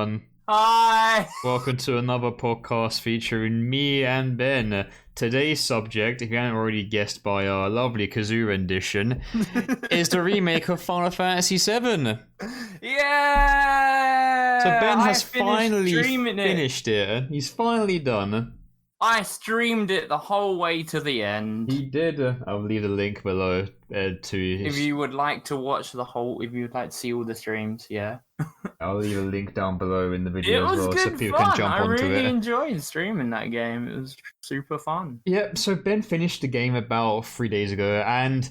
everyone. Hi! Welcome to another podcast featuring me and Ben. Today's subject, if you haven't already guessed by our lovely kazoo rendition, is the remake of Final Fantasy VII. Yeah! So Ben has finally finished it. He's finally done. I streamed it the whole way to the end. He did. I'll leave the link below to his... If you would like to watch if you would like to see all the streams, yeah. I'll leave a link down below in the video as well, so people fun. can jump onto it. I really enjoyed streaming that game. It was super fun. Yep, so Ben finished the game about 3 days ago, and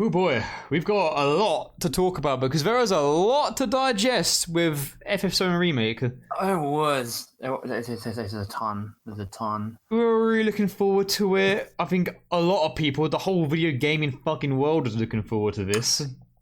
oh boy, we've got a lot to talk about because there is a lot to digest with FF7 Remake. There's a ton. There's a ton. We're really looking forward to it. I think a lot of people, the whole video gaming fucking world is looking forward to this.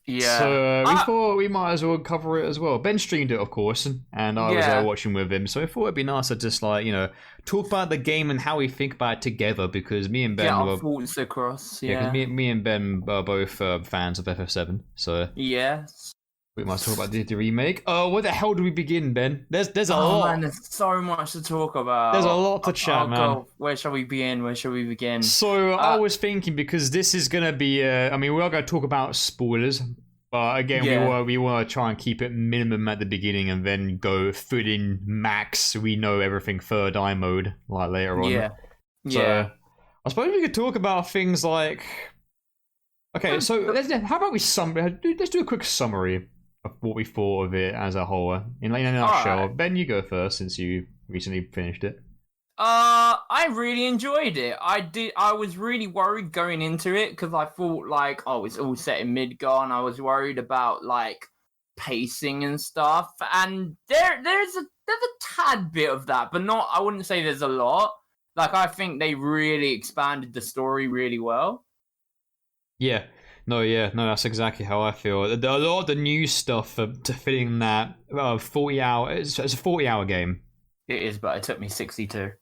Yeah. So we thought we might as well cover it as well. Ben streamed it, of course, and I was there watching with him. So I thought it'd be nice to just talk about the game and how we think about it together because me and Ben our thoughts across. Yeah. Because me and Ben are both fans of FF7. So yes. We must talk about the remake. Oh, where the hell do we begin, Ben? There's a lot. Man, there's so much to talk about. There's a lot to chat, man. God. Where shall we begin? So I was thinking because this is gonna be. We are gonna talk about spoilers, but again, we want to try and keep it minimum at the beginning, and then go full in max. We know everything third eye mode like later on. Yeah. So I suppose we could talk about things like. Okay, so how about let's do a quick summary of what we thought of it as a whole in a nutshell. Right. Ben, you go first since you recently finished it. I really enjoyed it. I was really worried going into it because I thought it's all set in Midgar, and I was worried about pacing and stuff. And there's a tad bit of that, but not. I wouldn't say there's a lot. I think they really expanded the story really well. Yeah. No, that's exactly how I feel. A lot of the new stuff to fit in that 40 hour. It's a 40-hour game. It is, but it took me 62.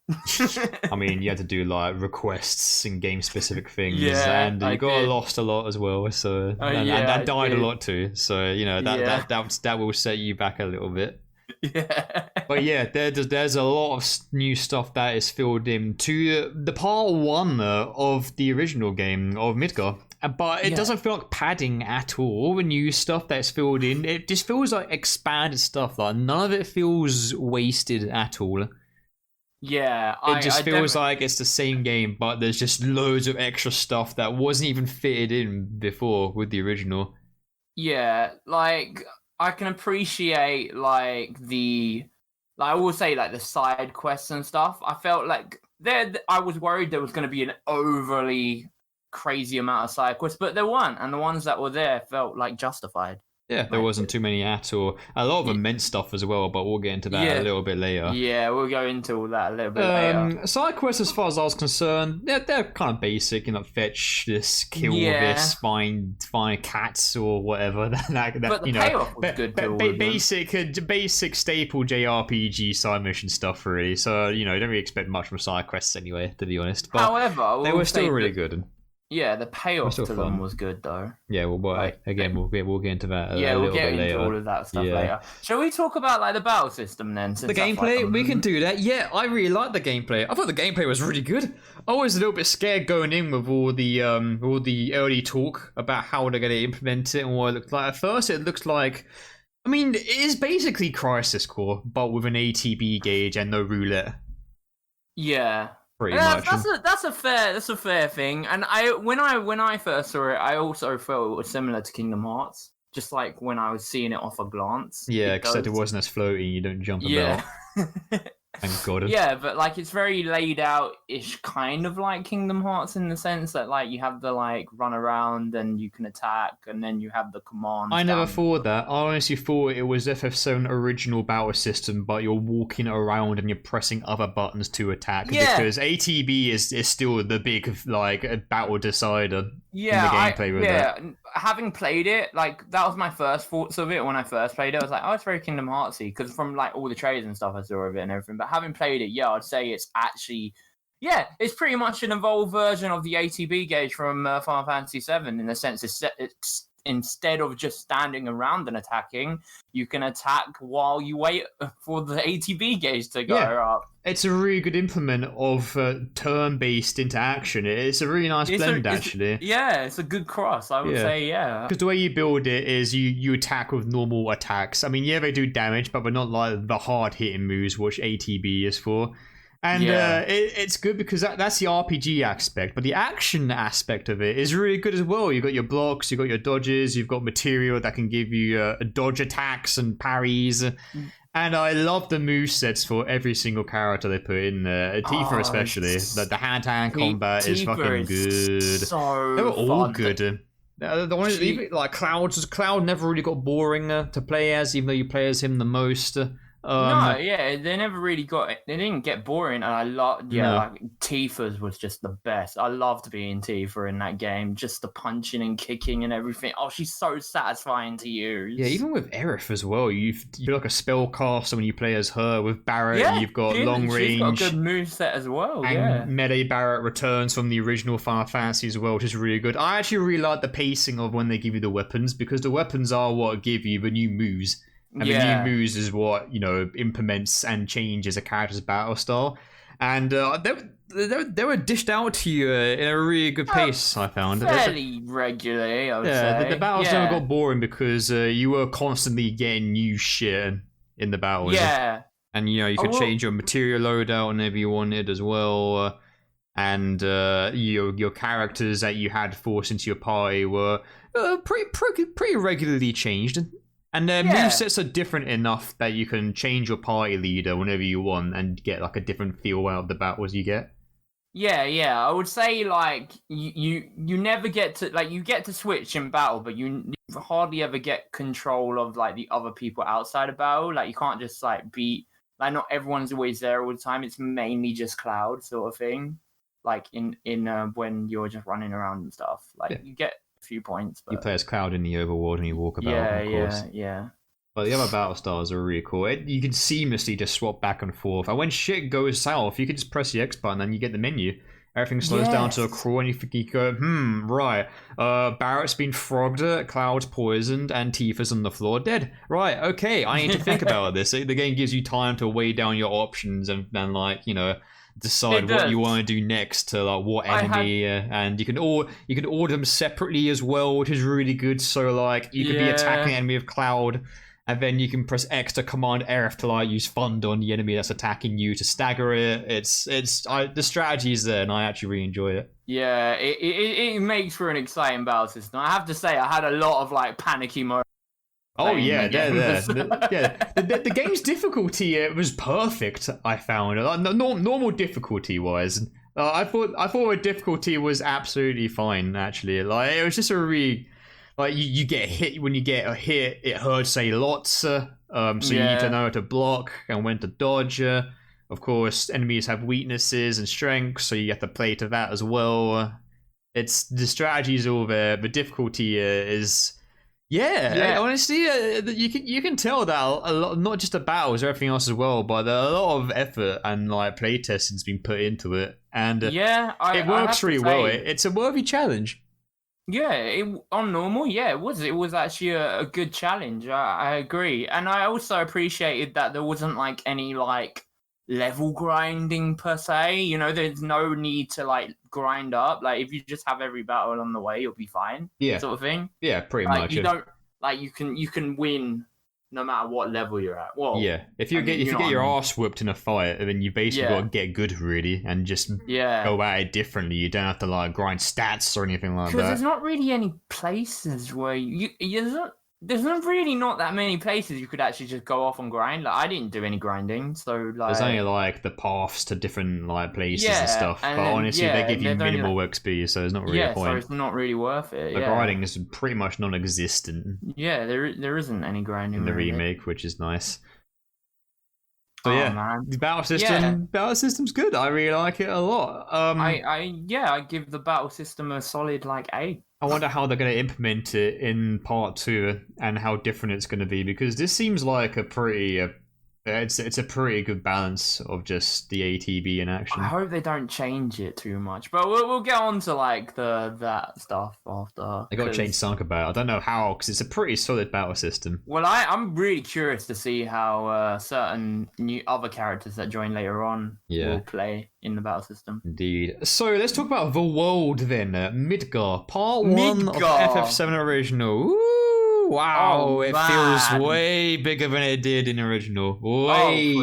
I mean, you had to do requests and game specific things, and you got lost a lot as well. So and that died a lot too. So that will set you back a little bit. Yeah. But yeah, there's a lot of new stuff that is filled in to the part 1 of the original game of Midgar. But it doesn't feel like padding at all. All the new stuff that's filled in, it just feels like expanded stuff. None of it feels wasted at all. Yeah, it just feels like it's the same game, but there's just loads of extra stuff that wasn't even fitted in before with the original. Yeah, I can appreciate I will say the side quests and stuff. I felt I was worried there was going to be an overly crazy amount of side quests, but there weren't, and the ones that were there felt justified. Yeah, there wasn't too many at all. A lot of immense stuff as well, but we'll get into that a little bit later. Yeah, we'll go into all that a little bit later. Side quests, as far as I was concerned, they're kind of basic. Fetch this, kill this, find cats or whatever. But the payoff was good too. Basic staple JRPG side mission stuff, really. So you don't really expect much from side quests anyway, to be honest. But however, they were still really good. Yeah, the payoff to them was good though. Yeah, well, we'll get into that. We'll get into all of that stuff later. Shall we talk about the battle system then? The gameplay, we can do that. Yeah, I really like the gameplay. I thought the gameplay was really good. I was a little bit scared going in with all the early talk about how they're going to implement it and what it looked like. At first, it looks like, it is basically Crisis Core, but with an ATB gauge and no roulette. Yeah. Pretty much. That's a fair thing. And when I first saw it, I also felt it was similar to Kingdom Hearts, just when I was seeing it off a glance. Yeah, except it wasn't as floaty. You don't jump about. Thank God. Yeah, but it's very laid out-ish, kind of like Kingdom Hearts in the sense that you have the run around and you can attack, and then you have the commands. I never thought that. I honestly thought it was FF7 original battle system, but you're walking around and you're pressing other buttons to attack. Yeah. Because ATB is still the big battle decider in the gameplay with that. Having played it, that was my first thoughts of it when I first played it. I was it's very Kingdom Heartsy because from all the trailers and stuff I saw of it and everything. But having played it, I'd say it's actually, it's pretty much an evolved version of the ATB gauge from Final Fantasy VII in the sense it's instead of just standing around and attacking, you can attack while you wait for the ATB gauge to go up. It's a really good implement of turn-based interaction. It's a really nice blend, actually. Yeah, it's a good cross, I would say, yeah. Because the way you build it is you attack with normal attacks. I mean, yeah, they do damage, but they're not like the hard-hitting moves, which ATB is for. And it's good because that's the RPG aspect, but the action aspect of it is really good as well. You've got your blocks, you've got your dodges, you've got material that can give you dodge attacks and parries. And I love the movesets for every single character they put in there. Tifa especially. The hand-to-hand combat is fucking good. So they were all fun. good. Even, like Cloud never really got boring to play as, even though you play as him the most. They never really they didn't get boring, and I love, like Tifa's was just the best. I loved being Tifa in that game, just the punching and kicking and everything. Oh, she's so satisfying to use. Yeah, even with Aerith as well, you're like a spellcaster when you play as her. With Barrett, you've got long range. She's got a good moveset as well, and melee Barrett returns from the original Final Fantasy as well, which is really good. I actually really like the pacing of when they give you the weapons, because the weapons are what give you the new moves. And the new moves is what, implements and changes a character's battle style. And they were dished out to you in a really good pace, I found. Fairly regularly, I would say. The battles never got boring because you were constantly getting new shit in the battles. Yeah. And, you could change your material loadout whenever you wanted as well. And your characters that you had forced into your party were pretty regularly changed. And their movesets are different enough that you can change your party leader whenever you want and get like a different feel out of the battles you get. Yeah. I would say like you never get to you get to switch in battle, but you hardly ever get control of like the other people outside of battle. Like you can't just beat not everyone's always there all the time. It's mainly just Cloud sort of thing. Like in when you're just running around and stuff. You get few points, but... You play as Cloud in the overworld and you walk about, of course. Yeah. But the other battle styles are really cool. You can seamlessly just swap back and forth. And when shit goes south, you can just press the X button and you get the menu. Everything slows down to a crawl and you go, right. Barrett's been frogged, Cloud's poisoned, and Tifa's on the floor dead. Right, okay, I need to think about this. The game gives you time to weigh down your options and decide what you want to do next to what enemy, and you can order them separately as well, which is really good. So you could be attacking an enemy of Cloud, and then you can press X to command Aerith to use Fund on the enemy that's attacking you to stagger it. The strategy is there, and I actually really enjoy it. Yeah, it makes for an exciting battle system. I have to say, I had a lot of panicky moments. Oh yeah, the game's difficulty was perfect. I found normal difficulty wise. I thought the difficulty was absolutely fine. Actually, it was just a really you get hit. When you get a hit, it hurts a lot. So you need to know how to block and when to dodge. Of course, enemies have weaknesses and strengths, so you have to play to that as well. It's the strategy is all there. The difficulty is. Yeah, honestly, you can tell that a lot, not just the battles, everything else as well, but there are a lot of effort and playtesting's been put into it, and it works really well. It's a worthy challenge. Yeah, on normal, it was. It was actually a good challenge. I agree, and I also appreciated that there wasn't any level grinding per se. There's no need to grind up. If you just have every battle on the way, you'll be fine. Yeah, sort of thing. Yeah, pretty much. You don't you can win no matter what level you're at. Well, if you get your ass whooped in a fight, then you basically got to get good really and just go at it differently. You don't have to grind stats or anything like that. Because there's not really any places where there's really not that many places you could actually just go off and grind. I didn't do any grinding, so there's only the paths to different places and stuff. But honestly, they give you minimal XP, so there's not really a point. So it's not really worth it. The grinding is pretty much non-existent. Yeah, there isn't any grinding in the remake, which is nice. So the battle system's good. I really like it a lot. I give the battle system a solid A. I wonder how they're going to implement it in part 2 and how different it's going to be, because this seems like a pretty It's a pretty good balance of just the ATB in action. I hope they don't change it too much, but we'll get on to like that stuff after. They got to change something about it. I don't know how, because it's a pretty solid battle system. Well, I'm really curious to see how certain new other characters that join later on will play in the battle system. Indeed. So let's talk about the world then. Midgar, part 1 of FF7 original. Ooh. Wow, it feels way bigger than it did in the original. Way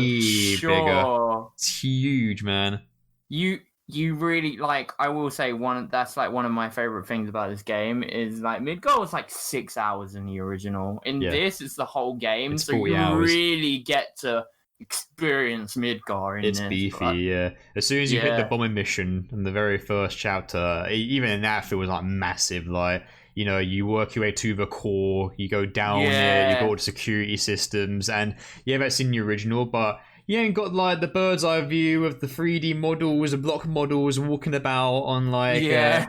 bigger. It's huge, man. You really like. I will say that's like one of my favorite things about this game is like Midgar was like 6 hours in the original. In this, it's the whole game, it's so you really get to experience Midgar in this. It's beefy, yeah. As soon as you hit the bombing mission in the very first chapter, even in that, it was like massive, like. You know, you work your way to the core, you go down there, you go to security systems, and that's in the original, but you ain't got like the bird's eye view of the 3D models, the block models walking about on like I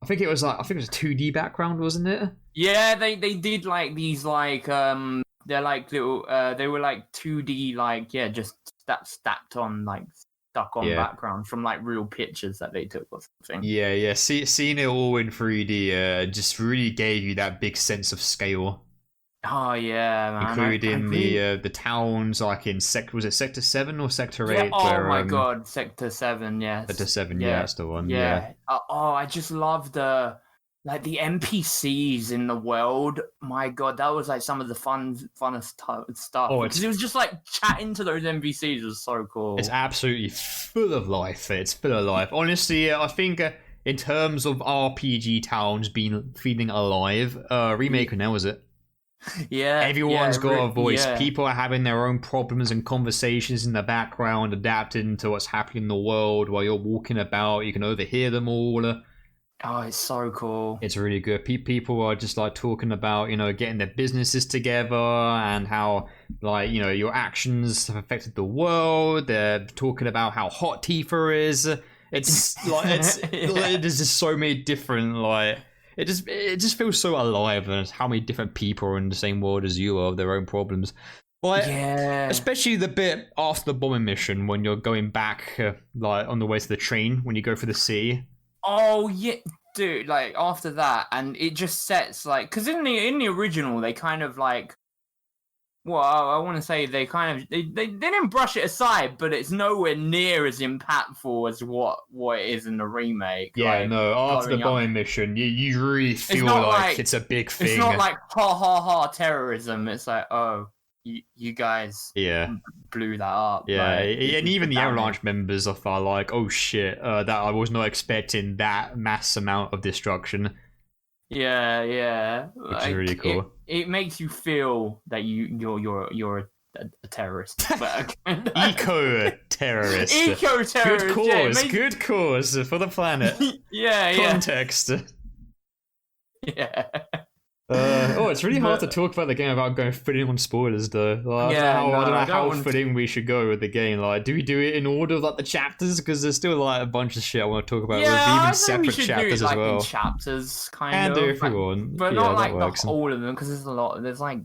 think it was a 2D background, wasn't it? Yeah, they did like these like they're like little they were like 2D like just stacked on like stuck on background from like real pictures that they took or something. Seeing it all in 3D just really gave you that big sense of scale. Oh yeah, man. Including the towns like in was it Sector 7 or Sector 8? Oh my god, Sector 7, yes. Sector 7, that's the one. I just love the NPCs in the world. My god, that was like some of the funnest stuff. Because it was just like chatting to those NPCs was so cool. It's absolutely full of life. It's full of life. Honestly, I think in terms of RPG towns feeling alive, Remake now, is it? Everyone's got a voice. People are having their own problems and conversations in the background, adapting to what's happening in the world while you're walking about. You can overhear them all. Oh, it's so cool. It's really good. People are just like talking about, getting their businesses together and how, like, your actions have affected the world. They're talking about how hot Tifa is. It's like, there's just so many different, like, it just feels so alive, and how many different people are in the same world as you are, their own problems. Like, especially the bit after the bombing mission when you're going back, like on the way to the train when you go for the sea. Oh yeah, dude! Like after that, and it just sets like because in the original they kind of like, well, I want to say they kind of they didn't brush it aside, but it's nowhere near as impactful as what it is in the remake. Yeah, like, no. After the bombing mission, you really feel like it's a big thing. It's not like ha terrorism. It's like you guys blew that up. Yeah, like, and even the Avalanche members are like, oh shit, that I was not expecting that mass amount of destruction. Yeah. Which is really cool. It makes you feel that you're a terrorist. Eco-terrorist. Eco-terrorist. Good cause for the planet. Context. Yeah. It's really hard to talk about the game without going fitting on spoilers, though. Like, I don't know how fitting we should go with the game. Like, do we do it in order of like the chapters? Because there's still like a bunch of shit I want to talk about with even separate chapters as well. In chapters, kind of. And if we want, but not like all of them, because there's like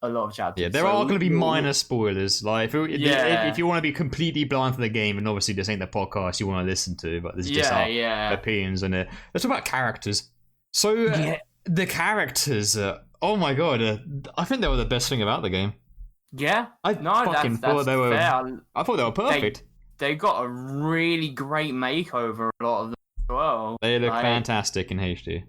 a lot of chapters. Yeah, there are going to be minor spoilers. Like, if you want to be completely blind to the game, and obviously this ain't the podcast you want to listen to, but this is just our opinions on it. Let's talk about characters. So. The characters, oh my god, I think they were the best thing about the game. Yeah, I thought they were. Fair. I thought they were perfect. They got a really great makeover. A lot of them as well. They look fantastic in HD.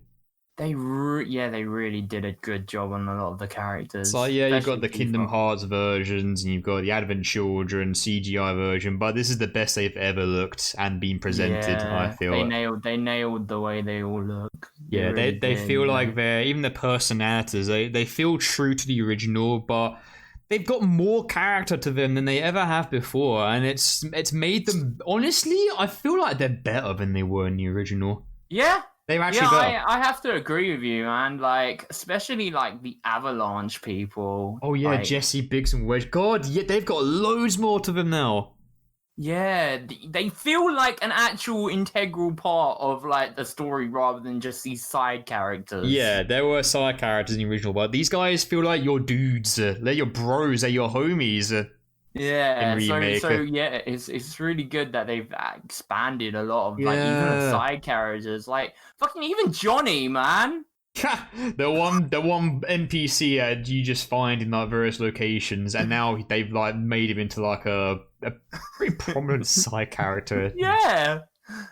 They really did a good job on a lot of the characters. So you've got the Kingdom Hearts versions, and you've got the Advent Children CGI version, but this is the best they've ever looked and been presented. I feel they nailed the way they all look. Yeah, they feel like they're even the personalities. They feel true to the original, but they've got more character to them than they ever have before, and it's made them. Honestly, I feel like they're better than they were in the original. Yeah. They've actually got... I have to agree with you, man. Like, especially like the Avalanche people. Oh yeah, like... Jesse, Biggs, and Wedge. God, yeah, they've got loads more to them now. Yeah, they feel like an actual integral part of like the story rather than just these side characters. Yeah, there were side characters in the original, but these guys feel like your dudes. They're your bros. They're your homies. Yeah, Remake. so yeah, it's really good that they've expanded a lot of like even the Yeah. side characters, like fucking even Johnny, man. the one NPC you just find in like various locations, and now they've like made him into like a pretty prominent side character. Yeah,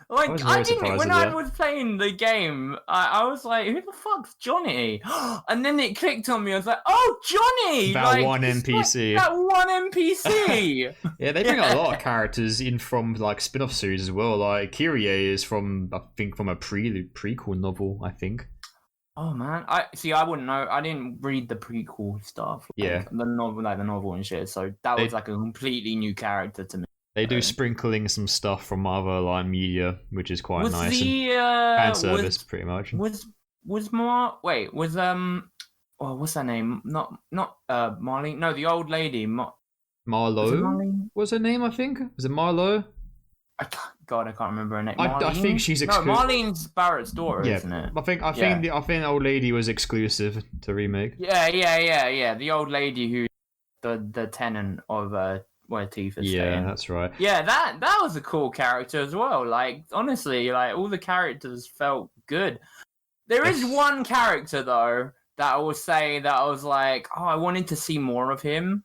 I like was I very didn't surprised when at I that. was playing the game, I was like, who the fuck's Johnny? And then it clicked on me. I was like, oh, Johnny, That like one it's like NPC. that one NPC. Yeah, they bring a lot of characters in from like spin-off series as well. Like Kyrie is from I think from a prequel novel, I think. Oh man, I see. I wouldn't know. I didn't read the prequel stuff, like Yeah. the novel, like the novel and shit. So that They- was like a completely new character to me. They do sprinkling some stuff from other like media, which is quite Was nice. And the fan service, pretty much. was Mar? Wait, was oh, what's her name? Not Marlene. No, the old lady. Was it Marlo Marlene? was her name, I think. Was it Marlo? God, I can't remember her name. I think she's no, Marlene's Barrett's daughter, isn't it? I think the old lady was exclusive to Remake. Yeah. The old lady who the tenant of where Tifa's staying. That's right. Yeah, that was a cool character as well. Like honestly, like all the characters felt good. There is one character though that I would say that I was like, oh, I wanted to see more of him.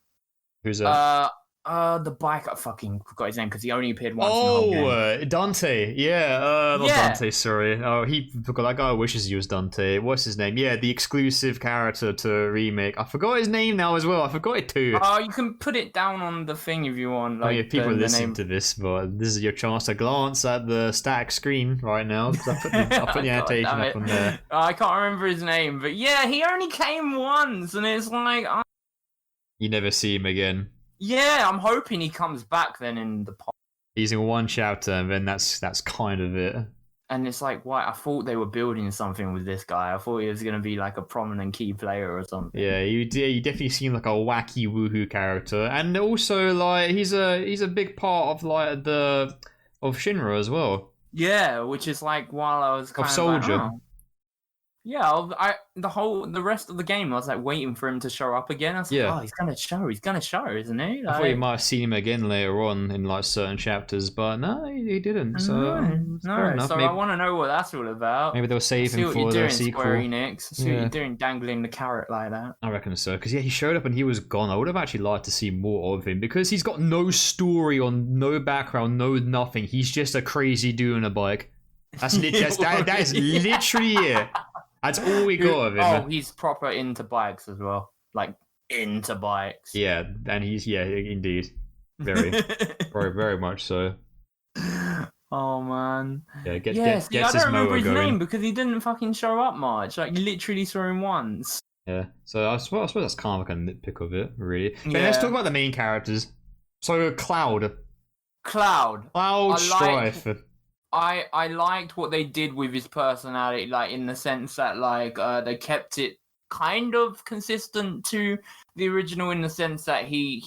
Who's that? The bike. I fucking forgot his name because he only appeared once. In the whole game. Dante. Yeah, not Yeah. Dante. Sorry. Oh, he forgot. That guy wishes he was Dante. What's his name? Yeah, the exclusive character to Remake. I forgot his name now as well. I forgot it too. Oh, you can put it down on the thing if you want. Like, if people the listen name. to this, but this is your chance to glance at the static screen right now. I'll put the annotation God damn up on there. I can't remember his name, but yeah, he only came once, and it's like, You never see him again. yeah, I'm hoping he comes back then in the pod. He's in one chapter, and then that's kind of it. And it's like, why? I thought they were building something with this guy. I thought he was going to be like a prominent key player or something. Yeah, you definitely seem like a wacky woohoo character, and also like he's a big part of like of Shinra as well. Yeah, which is like while I was kind of Soldier. like, oh. Yeah, the rest of the game, I was like waiting for him to show up again. I was like, Yeah. oh, he's gonna show, isn't he? I thought you Like, might have seen him again later on in like certain chapters, but no, he didn't. So it's fair no. enough. So Maybe, I want to know what that's all about. maybe they'll save See him what for you're the doing, sequel. Square Enix. See what Yeah. you're doing, dangling the carrot like that. I reckon so, because yeah, he showed up and he was gone. I would have actually liked to see more of him because he's got no story on, no background, no nothing. He's just a crazy dude on a bike. That's that is literally it. That's all we got of him. Oh, he's proper into bikes as well. Like into bikes. Yeah, and he's indeed, very, very, very much so. Oh man. Yeah, I gets don't his remember mower his going. name because he didn't fucking show up much. Like, you literally saw him once. Yeah, so I suppose that's kind of like a nitpick of it, really. But let's Yeah. talk about the main characters. So Cloud Cloud. Strife. I liked what they did with his personality, like in the sense that like they kept it kind of consistent to the original in the sense that he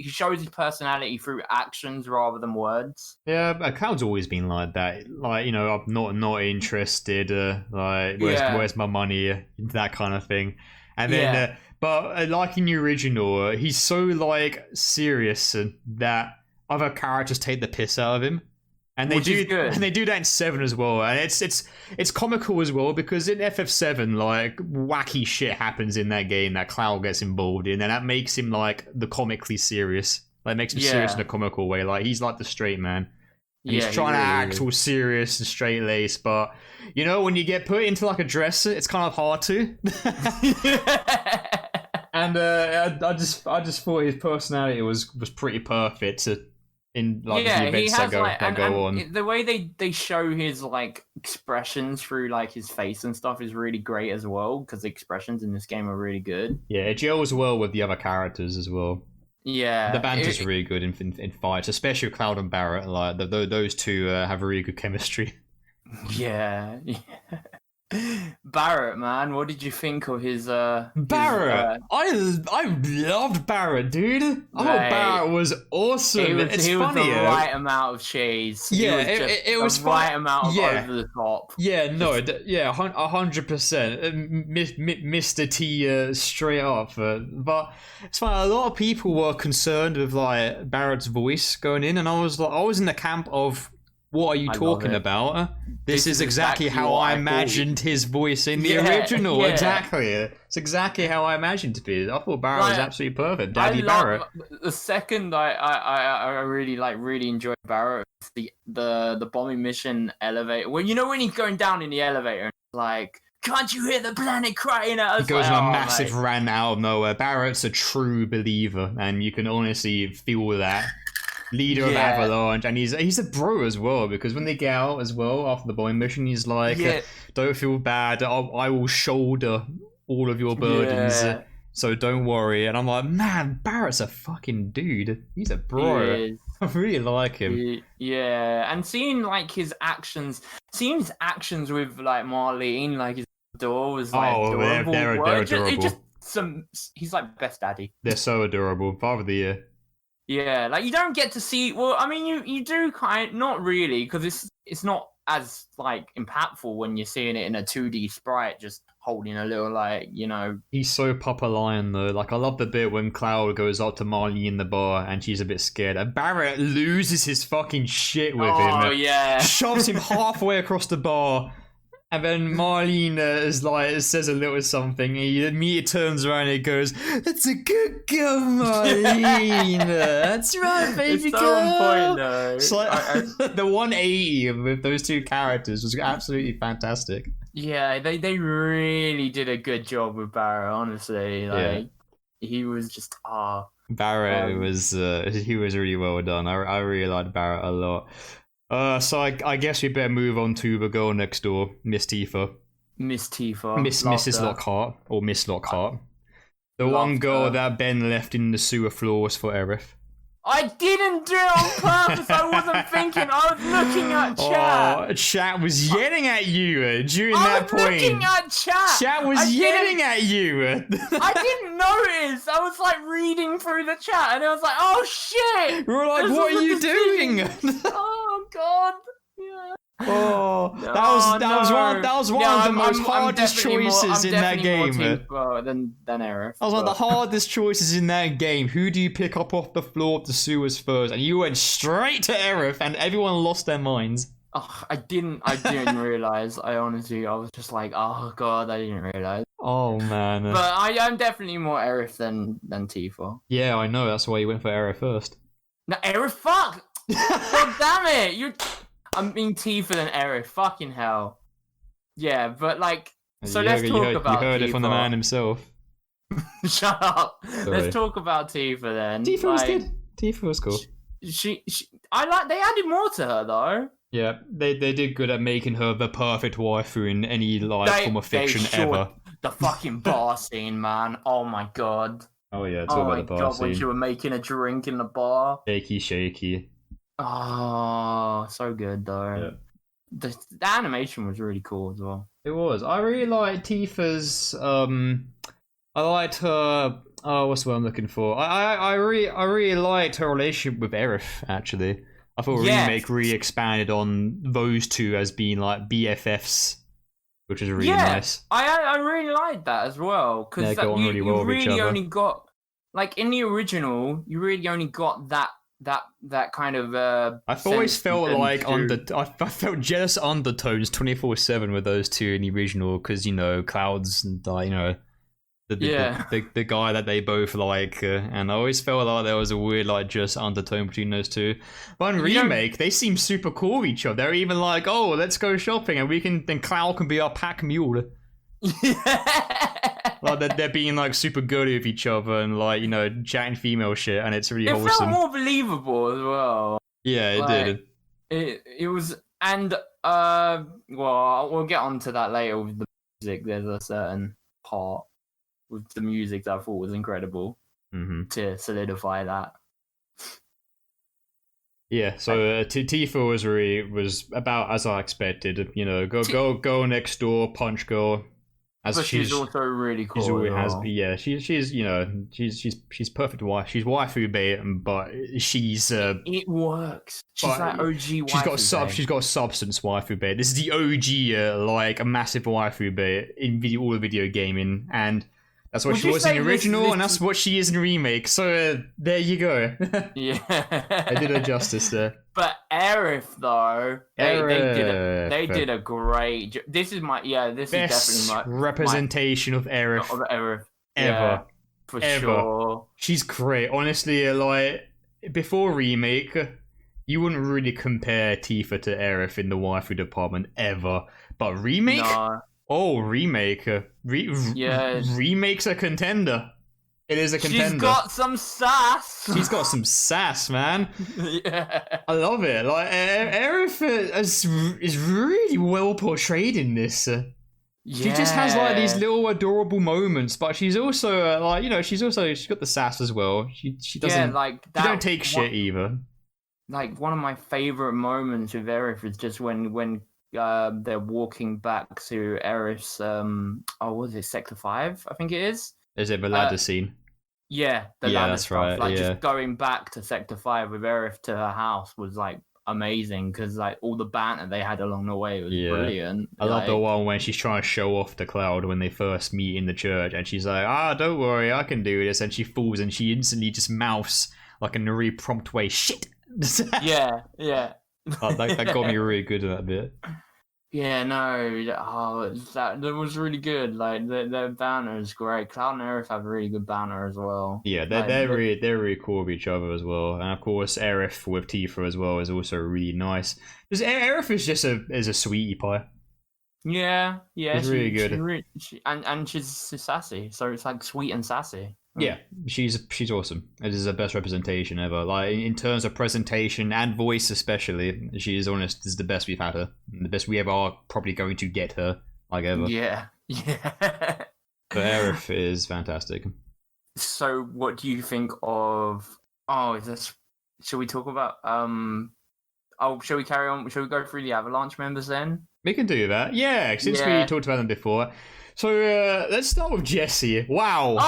shows his personality through actions rather than words. Yeah, but Cloud's always been like that. Like, you know, I'm not interested. Like, where's my money? That kind of thing. And then, but like in the original, he's so like serious that other characters take the piss out of him. And they do that in 7 as well, and it's comical as well because in FF7 like wacky shit happens in that game that Cloud gets involved in, and that makes him like the comically serious. Like makes him serious in a comical way. Like he's like the straight man. And he's trying to act all serious and straight laced, but you know when you get put into like a dress, it's kind of hard to. And I just thought his personality was pretty perfect in like the events that go on. The way they show his like expressions through like his face and stuff is really great as well because the expressions in this game are really good. Yeah, it gels well with the other characters as well. Yeah, the banter's really good in fights, especially Cloud and Barrett. Like those two have really good chemistry. Yeah. Barrett, man, what did you think of his Barrett? I loved Barrett, dude. I thought Barrett was awesome. He was the right amount of cheese. Yeah, it was the right amount of over the top. Yeah, no, 100%. Mr. T straight up. But it's fine. A lot of people were concerned with like Barrett's voice going in, and I was in the camp of, what are you talking about? This is exactly how I imagined his voice in the original. Yeah. Exactly. It's exactly how I imagined it to be. I thought Barrett was absolutely perfect. Daddy Barrett. The second I really enjoyed Barrett, the bombing mission elevator. When he's going down in the elevator and like, can't you hear the planet crying out? He goes on a massive rant out of nowhere. Barrett's a true believer, and you can honestly feel that. Leader of Avalanche, and he's a bro as well, because when they get out as well after the bombing mission, he's like, don't feel bad, I will shoulder all of your burdens, so don't worry. And I'm like, man, Barrett's a fucking dude. He's a bro. I really like him. Yeah, and seeing like his actions with like Marlene, like his door was like adorable. They're adorable. He's like best daddy. They're so adorable. Father of the year. Yeah, like you don't get to see. Well, I mean, you do not really, because it's not as like impactful when you're seeing it in a 2D sprite, just holding a little He's so Papa Lion though. Like I love the bit when Cloud goes up to Marley in the bar and she's a bit scared, and Barrett loses his fucking shit with him. Oh yeah, shoves him halfway across the bar. And then Marlene says a little something. He immediately turns around and he goes, "That's a good girl, Marlene. That's right, baby it's so girl." On point, though. It's like, the 180 with those two characters was absolutely fantastic. Yeah, they really did a good job with Barrett. Honestly, he was just Barrett was he was really well done. I really liked Barrett a lot. So I guess we better move on to the girl next door, Miss Tifa. Mrs. Lockhart, or Miss Lockhart. The one girl that Ben left in the sewer floors for Aerith. I didn't do it on purpose. I wasn't thinking. I was looking at chat. Oh, chat was yelling at you during that point. I was looking at chat. Chat was yelling at you. I didn't notice. I was like reading through the chat, and I was like, "Oh shit!" We were like, "What are you doing?" Oh god. Yeah. Oh, that was one of the most hardest choices in that game. Than Aerith. That was one of the hardest choices in that game. Who do you pick up off the floor of the sewers first? And you went straight to Aerith, and everyone lost their minds. Oh, I didn't realize. I was just like, oh god, I didn't realize. Oh man. But I'm definitely more Aerith than Tifa. Yeah, I know. That's why you went for Aerith first. No, Aerith, fuck! God damn it! I'm being Tifa than Aerith. Fucking hell. Yeah, but like, so let's talk about Tifa. You heard it from the man himself. Shut up. Sorry. Let's talk about Tifa then. Tifa was good. Tifa was cool. They added more to her though. Yeah, they did good at making her the perfect waifu in any form of fiction ever. The fucking bar scene, man. Oh my god. Oh yeah, it's all about the bar scene. When she was making a drink in the bar. Shaky. Oh, so good though. Yeah. The animation was really cool as well. It was. I really liked Tifa's. I liked her. Oh, what's the word I'm looking for? I really liked her relationship with Aerith. Actually, I thought Remake really expanded on those two as being like BFFs, which is really nice. I really liked that as well, because you really only got, like in the original, you really only got that kind of I've always felt like I felt jealous undertones 24/7 with those two in the original, because Clouds and the guy that they both like, and I always felt like there was a weird just undertone between those two. But in Remake, they seem super cool with each other. They're even like, "Oh, let's go shopping, and then Cloud can be our pack mule." Like they're being super good with each other and chatting female shit, and it's really wholesome. It felt more believable as well. Yeah, it did. It was, and well, we'll get onto that later with the music. There's a certain part with the music that I thought was incredible to solidify that. Yeah, so Tifa was about as I expected. You know, go next door, punch girl. As But she's also really cool. She's always as has, well. yeah. She's you know she's perfect wife. She's waifu bait, but she's It works. She's like OG waifu. She's got substance waifu bait. This is the OG like a massive waifu bait in all the video gaming, and that's what she was in the original, and that's what she is in the remake. So there you go. Yeah, I did her justice there. But Aerith though, they did a great. This is Best definitely my representation of Aerith ever. Yeah, for ever. sure. She's great. Honestly, like before remake, you wouldn't really compare Tifa to Aerith in the waifu department ever. But remake, remake, remake's a contender. It is a contender. She's got some sass. She's got some sass, man. Yeah. I love it. Like Aerith is really well portrayed in this. She just has like these little adorable moments, but she's also like, you know, she's got the sass as well. She doesn't she don't take shit either. Like one of my favorite moments with Aerith is just when they're walking back to Aerith's what was it, Sector 5, I think it is. Is it the ladder scene? Yeah, ladder that's stuff. right. Like just going back to Sector 5 with Aerith to her house was like amazing because like all the banter they had along the way was brilliant. I love the one when she's trying to show off the Cloud when they first meet in the church, and she's like, don't worry, I can do this, and she falls and she instantly just mouths like in a really prompt way, shit. yeah. That got me really good at that bit. Yeah, no, that was really good. Like their banner is great. Cloud and Aerith have a really good banner as well. Yeah, they're really cool with each other as well, and of course Aerith with Tifa as well is also really nice. Because Aerith is just a sweetie pie. Yeah, she's really good. And she's sassy, so it's like sweet and sassy. Yeah, she's awesome. It is the best representation ever. Like in terms of presentation and voice, especially, she is honest. This is the best we've had her. The best we ever are probably going to get her, like ever. Yeah. But Aerith is fantastic. So, what do you think of? Should we talk about? Shall we carry on? Shall we go through the Avalanche members then? We can do that. Yeah, since we talked about them before. So let's start with Jesse. Wow.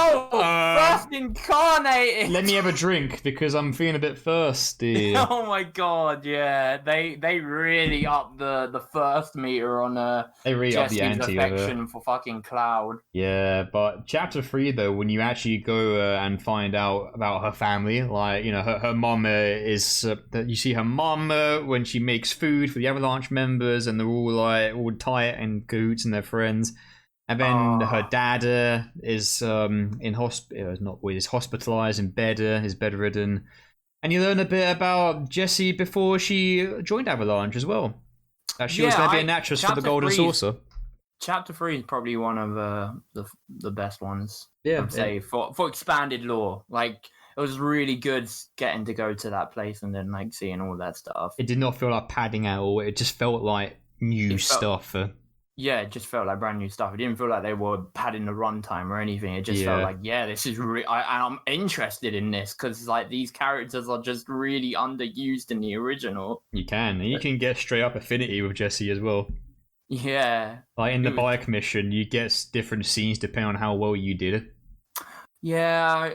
First incarnated. Let me have a drink because I'm feeling a bit thirsty. Oh my god, yeah. They really upped the first meter on they really upped the ante affection for fucking Cloud. Yeah, but chapter 3 though, when you actually go and find out about her family, like, you know, her mom is you see her mom when she makes food for the Avalanche members, and they're all tight and cahoots and their friends. And then her dad is is hospitalized in bed, is bedridden. And you learn a bit about Jessie before she joined Avalanche as well. That she was going to be an actress for the Golden Saucer. Chapter 3 is probably one of the best ones. Yeah, I'd say for expanded lore. Like it was really good getting to go to that place and then like seeing all that stuff. It did not feel like padding at all. It just felt like new stuff. Yeah, it just felt like brand new stuff. It didn't feel like they were padding the runtime or anything. It just felt like, this is I'm interested in this because like these characters are just really underused in the original. You can get straight up affinity with Jessie as well. Yeah, like in the bike mission, you get different scenes depending on how well you did it. Yeah,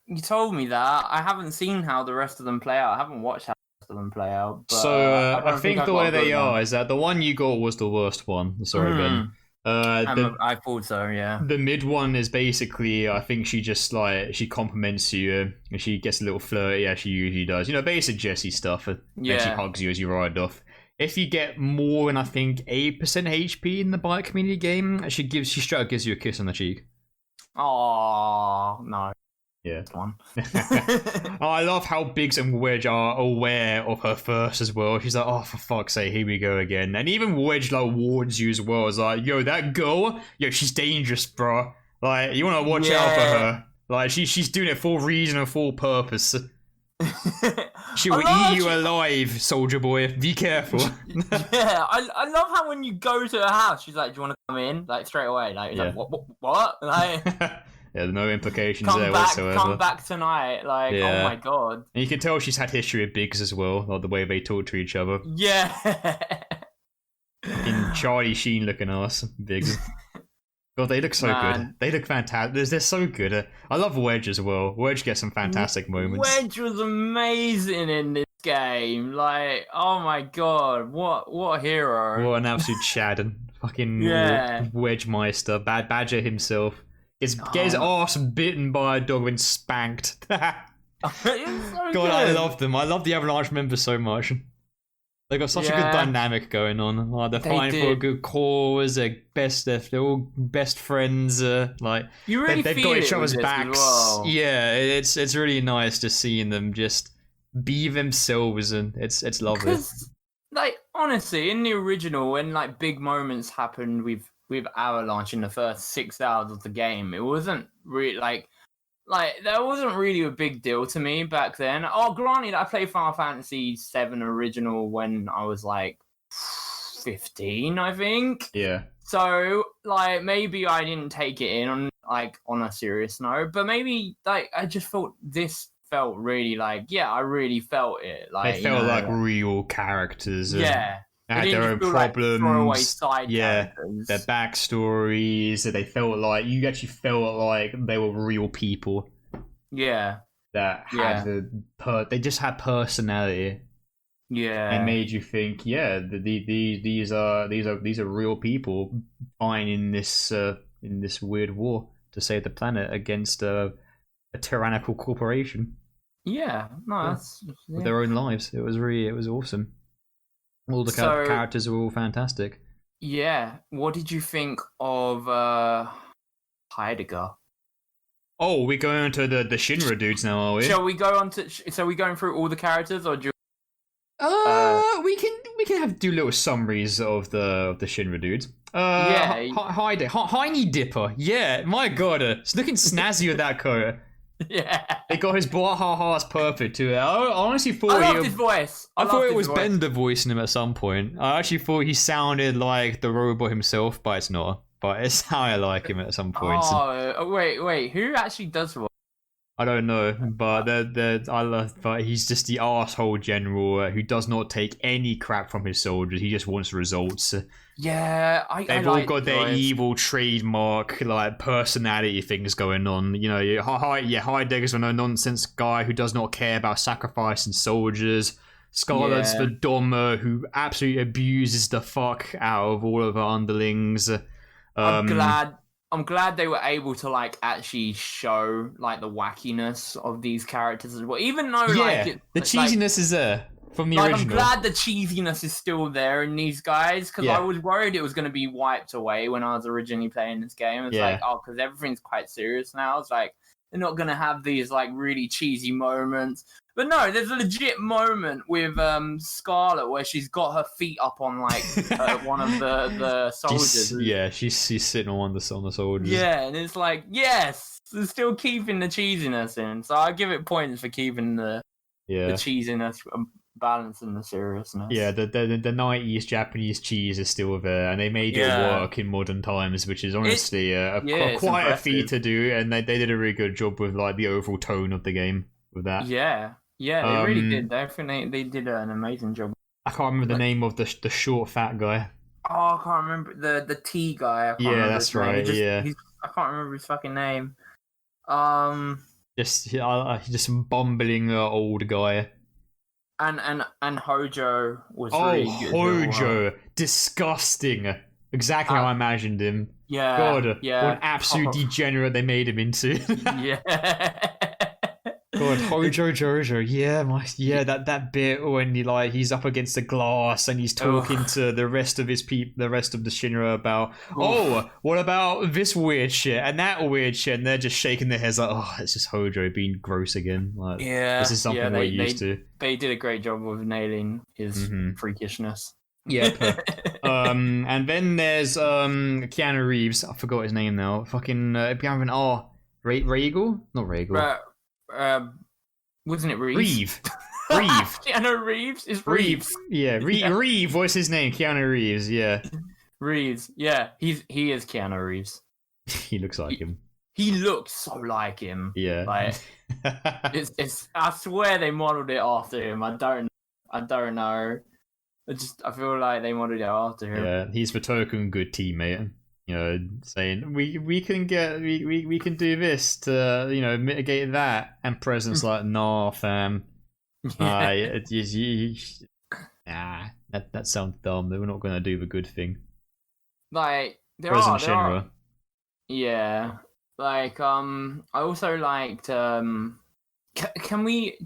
you told me that. I haven't seen how the rest of them play out. I haven't watched how the rest of them play out. But, so I think the way they are is that the one you got was the worst one. Sorry, Ben. I thought so, yeah. The mid one is basically, I think she just like, she compliments you and she gets a little flirty as she usually does. You know, basic Jessie stuff. And she hugs you as you ride off. If you get more than, I think, 8% HP in the bike community game, she straight up gives you a kiss on the cheek. Oh no. Yeah. One. I love how Biggs and Wedge are aware of her first as well. She's like, oh, for fuck's sake, here we go again. And even Wedge like warns you as well. It's like, yo, that girl, she's dangerous, bro. Like, you want to watch out for her. Like, she's doing it for reason and for purpose. She will eat you alive, soldier boy. Be careful. Yeah, I love how when you go to her house, she's like, do you want to come in? Like, straight away. Like, like what? Like... Yeah, no implications there whatsoever. Come back tonight. Like, Yeah. oh my god. And you can tell she's had history with Biggs as well, like the way they talk to each other. Yeah. Fucking Charlie Sheen looking ass, Biggs. God, they look so good. They look fantastic. They're so good. I love Wedge as well. Wedge gets some fantastic moments. Wedge was amazing in this game. Like, oh my god, what a hero. What an absolute Chad. Fucking Wedge Meister. Bad Badger himself. Get his arse bitten by a dog and spanked. It's so God, good. I love them. I love the Avalanche members so much. They got such a good dynamic going on. Like, they're fighting for a good cause. They're all best friends. Like you really they've got each other's backs. Well. Yeah, it's really nice just seeing them just be themselves, and it's lovely. Because, like, honestly, in the original, when like big moments happened with Avalanche in the first 6 hours of the game, it wasn't really like that wasn't really a big deal to me back then. Oh, granted, I played Final Fantasy VII original when I was like 15, I think. Yeah. So like maybe I didn't take it in on a serious note, but maybe like I just thought this felt really like I really felt it. Like they felt like real characters. Yeah. They had their own problems. Characters. Their backstories. They felt like you actually felt like they were real people. Yeah. That had they just had personality. Yeah. And made you think, these are real people fighting in this weird war to save the planet against a tyrannical corporation. Yeah. No, that's with their own lives. It was awesome. All the characters are all fantastic. Yeah. What did you think of Heidegger? Oh, we're going on to the Shinra dudes now, are we? Shall we go on to? So we going through all the characters, or do? We can do little summaries of the Shinra dudes. Heiny Dipper. Yeah, my god, it's looking snazzy with that coat. Yeah. They got his Blah-ha-ha's perfect too. I honestly thought I loved his voice. I thought it was Bender voicing him at some point. I actually thought he sounded like the robot himself, but it's not. But it's how I like him at some point. Oh, wait. Who actually does what? I don't know, but but he's just the arsehole general who does not take any crap from his soldiers. He just wants results. Yeah, they've all got their evil trademark like personality things going on. You know, Heidegger's a no-nonsense guy who does not care about sacrificing soldiers. Scarlet's the Dom who absolutely abuses the fuck out of all of her underlings. I'm glad they were able to like actually show like the wackiness of these characters as well. Even though the cheesiness is there from the original. I'm glad the cheesiness is still there in these guys because I was worried it was going to be wiped away when I was originally playing this game. It's like, because everything's quite serious now. It's like they're not going to have these like really cheesy moments. But no, there's a legit moment with Scarlet where she's got her feet up on like one of the soldiers. She's sitting on the soldiers. Yeah, and it's like, yes, they're still keeping the cheesiness in. So I give it points for keeping the cheesiness balance and the seriousness. Yeah, the 90s Japanese cheese is still there, and they made it work in modern times, which is honestly quite a feat to do. And they did a really good job with like the overall tone of the game with that. Yeah, they really did. They did an amazing job. I can't remember the name of the short, fat guy. Oh, I can't remember the T guy. That's right. I can't remember his fucking name. Just some bumbling old guy. And Hojo was really good. Hojo, disgusting. Exactly how I imagined him. Yeah. God, what an absolute degenerate they made him into. Yeah. God, Hojo Jojo, that bit when he's up against the glass and he's talking to the rest of the Shinra about, what about this weird shit and that weird shit, and they're just shaking their heads like, it's just Hojo being gross again. Like, this is something we're used to. They did a great job with nailing his freakishness. Yeah. And then there's Keanu Reeves. I forgot his name now. Fucking Regal? Not Regal. Wasn't it Reeves? Reeve. Keanu Reeves is Reeves. Yeah, Reeve. What's his name? Keanu Reeves. Yeah. Reeves. Yeah, he is Keanu Reeves. He looks like him. he looks so like him. Yeah. Like it's. I swear they modeled it after him. I don't know. I feel like they modeled it after him. Yeah, he's the token good teammate. You know, saying we can do this to mitigate that, and President's like, nah, fam. That sounds dumb. We're not gonna do the good thing. Like President Shinra. Yeah. Like I also liked can we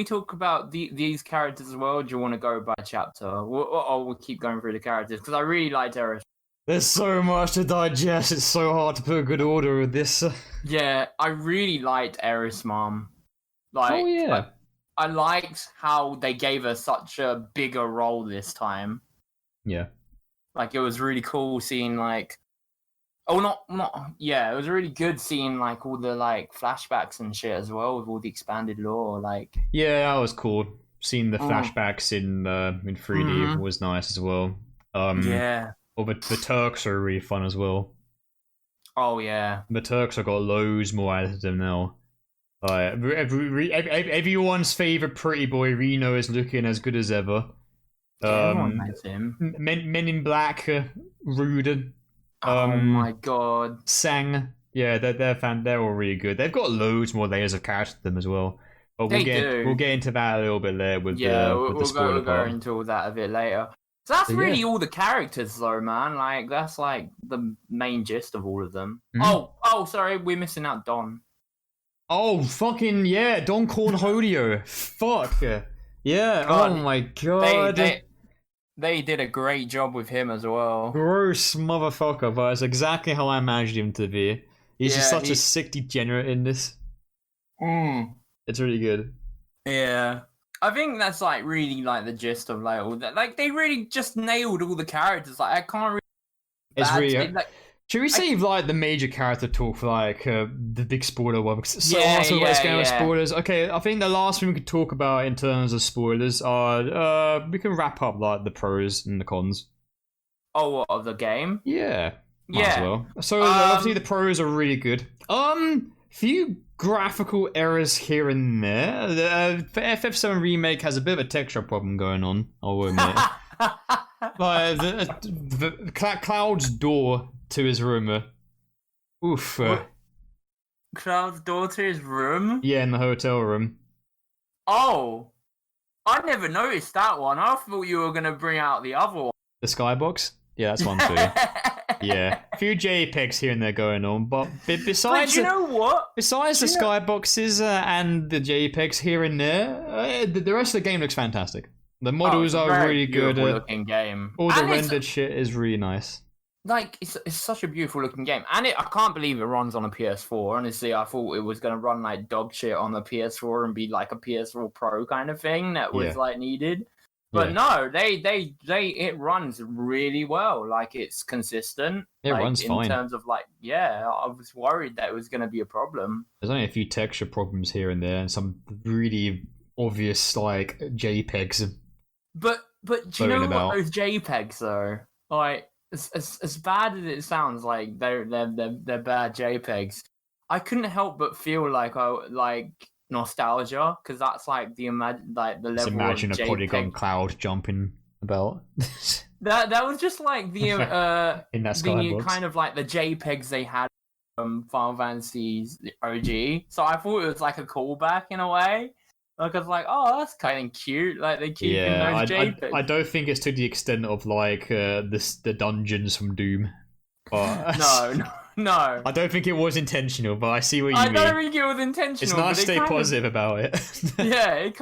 talk about these characters as well? Or do you want to go by chapter? We'll keep going through the characters because I really liked Aerith. There's so much to digest. It's so hard to put a good order with this. Yeah, I really liked Aerith's mom. Like, oh yeah. I liked how they gave her such a bigger role this time. Yeah. Like it was really cool seeing like. Oh, yeah, it was really good seeing like all the like flashbacks and shit as well with all the expanded lore. Like, yeah, that was cool. Seeing the flashbacks in 3D was nice as well. Yeah. Well, the Turks are really fun as well. Oh yeah, the Turks have got loads more out of them now. Everyone's favorite pretty boy Reno is looking as good as ever. Everyone likes him. Men in Black, Rude. Oh my god. Sang. Yeah, they're all really good. They've got loads more layers of character to them as well. But we'll get into that a little bit later with the spoiler part. We'll go into all that a bit later. So that's really all the characters though, man. Like that's like the main gist of all of them. Mm-hmm. Oh, sorry, we're missing out Don. Oh, fucking yeah, Don Cornholio. Fuck. Yeah, god. Oh my god. They did a great job with him as well. Gross motherfucker, but it's exactly how I imagined him to be. He's just such a sick degenerate in this. It's really good. Yeah. I think that's like really like the gist of like all that. Like they really just nailed all the characters. Like I can't really. It's really. Should we save like the major character talk for like the big spoiler one? Let's go with spoilers. Okay, I think the last thing we could talk about in terms of spoilers are we can wrap up like the pros and the cons. Oh, what, of the game? Yeah. Might as well. So obviously the pros are really good. Few graphical errors here and there. The FF7 Remake has a bit of a texture problem going on, I will admit. Like the Cloud's door to his room. Oof. Cloud's door to his room? Yeah, in the hotel room. Oh. I never noticed that one. I thought you were going to bring out the other one. The skybox? Yeah, that's one too. Yeah, a few JPEGs here and there going on, but besides, but you know what? Besides the skyboxes and the JPEGs here and there, the rest of the game looks fantastic. The models are really good. Looking game. All the rendered shit is really nice. Like it's such a beautiful looking game, and I can't believe it runs on a PS4. Honestly, I thought it was gonna run like dog shit on the PS4 and be like a PS4 Pro kind of thing that was like needed. But no, it runs really well. Like it's consistent. It runs fine. In terms of like, I was worried that it was going to be a problem. There's only a few texture problems here and there, and some really obvious like JPEGs. But do you know what those JPEGs though? Like as bad as it sounds, like they're bad JPEGs. I couldn't help but feel like nostalgia, because that's like the level. Just imagine of a polygon cloud jumping about. that was just like the in that skybox. Kind of like the JPEGs they had from Final Fantasy's OG. So I thought it was like a callback in a way. Like I was like, oh, that's kind of cute. Like they keep in those JPEGs. I don't think it's to the extent of like the dungeons from Doom. But No. I don't think it was intentional, but I see what you mean. I don't think it was intentional. It's nice to stay positive about it. Yeah, it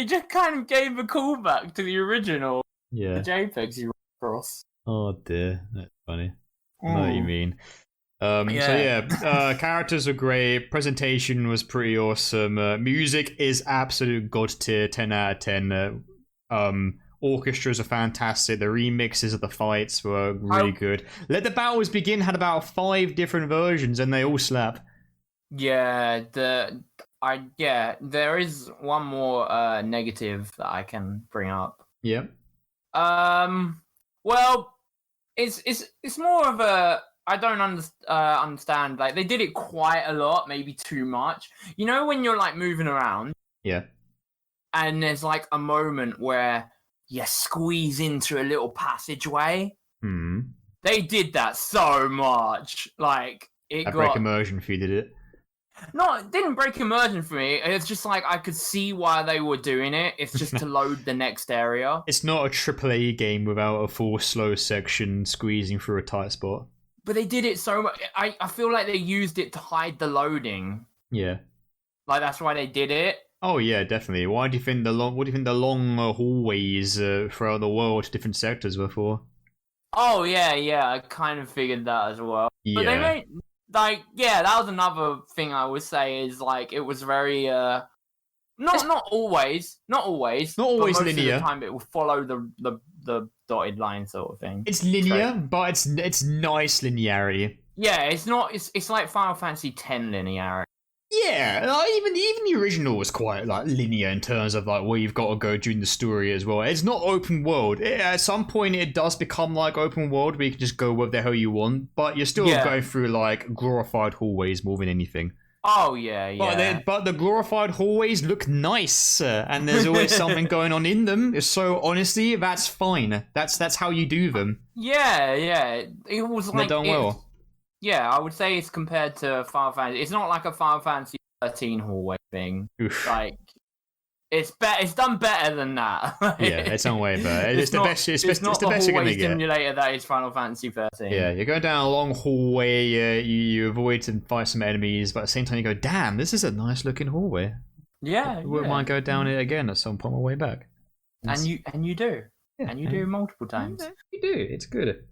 just kind of gave a callback to the original. Yeah. The JPEGs you across. Oh dear, that's funny. I know what you mean. Characters are great. Presentation was pretty awesome. Music is absolute god tier, 10 out of 10. Orchestras are fantastic. The remixes of the fights were really good. Let the Battles Begin had about 5 different versions, and they all slap. Yeah, there is one more negative that I can bring up. Yeah. Well, it's more of a understand. Like they did it quite a lot, maybe too much. You know when you're like moving around, Yeah. and there's like a moment where you squeeze into a little passageway. Hmm. They did that so much. Like it Break got immersion for you, did it? no, it didn't break immersion for me. It's just like I could see why they were doing it. It's just to load the next area. It's not a AAA game without a full slow section squeezing through a tight spot. But they did it so much. I feel like they used it to hide the loading. Yeah. Like that's why they did it. Oh yeah, definitely. What do you think the long hallways throughout the world to different sectors were for? Oh yeah. I kind of figured that as well. Yeah. But they made that was another thing I would say is like it was very not always but most linear. of the time it will follow the dotted line sort of thing. It's linear, but it's nice linearity. Yeah, it's like Final Fantasy X linearity. Yeah, even the original was quite like linear in terms of like where you've got to go during the story as well. It's not open world. At some point, it does become like open world where you can just go where the hell you want, but you're still going through like glorified hallways more than anything. Oh yeah. But the glorified hallways look nice, and there's always something going on in them. So honestly, that's fine. That's how you do them. Yeah. It was like they're done well. Yeah, I would say it's compared to Final Fantasy. It's not like a Final Fantasy 13 hallway thing. Oof. Like it's done better than that. Yeah, it's on way better. It's the best. It's not the the best you're gonna hallway get. simulator that is Final Fantasy 13. Yeah, you're going down a long hallway. You avoid to fight some enemies, but at the same time you go, "Damn, this is a nice looking hallway." Yeah, I wouldn't mind go down it again at some point on my way back. And you do, yeah, and you do multiple times. Yeah, you do. It's good.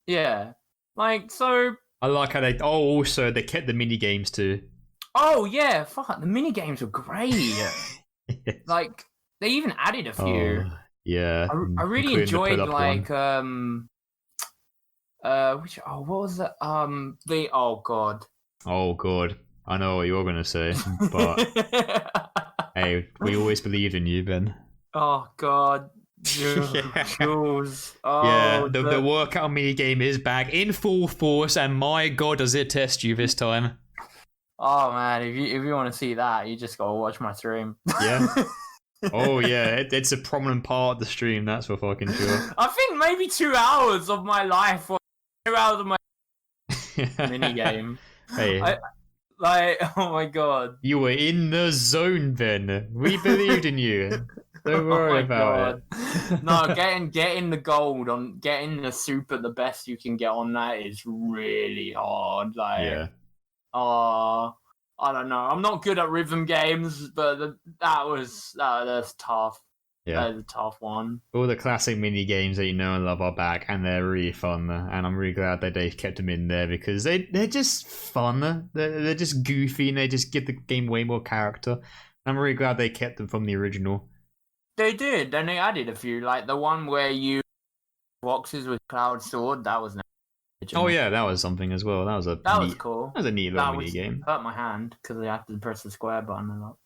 Yeah, like so. I like how they. Oh, also they kept the mini games too. Oh yeah, fuck! The mini games were great. Yes. Like they even added a few. Yeah, I really enjoyed like which what was that the oh god. Oh god, I know what you're gonna say, but hey, we always believed in you, Ben. Oh god. Jules. Oh, the workout mini game is back in full force, and my god, does it test you this time? Oh man, if you want to see that, you just gotta watch my stream. Yeah. Oh yeah, it's a prominent part of the stream. That's for fucking sure. I think maybe 2 hours of my life, or 2 hours of my mini game. Hey. Oh my god. You were in the zone, Ben. We believed in you. Don't worry about it. No, getting the gold on getting the super the best you can get on that is really hard. Like, yeah. I don't know. I'm not good at rhythm games, but that's tough. Yeah, that is a tough one. All the classic mini games that you know and love are back, and they're really fun. And I'm really glad that they kept them in there because they're just fun. They're just goofy, and they just give the game way more character. I'm really glad they kept them from the original. They did, and they added a few, like the one where you boxes with Cloud Sword. That was nice. Oh yeah, that was something as well. That was cool. That was a neat little mini game. Hurt my hand because I have to press the square button a lot.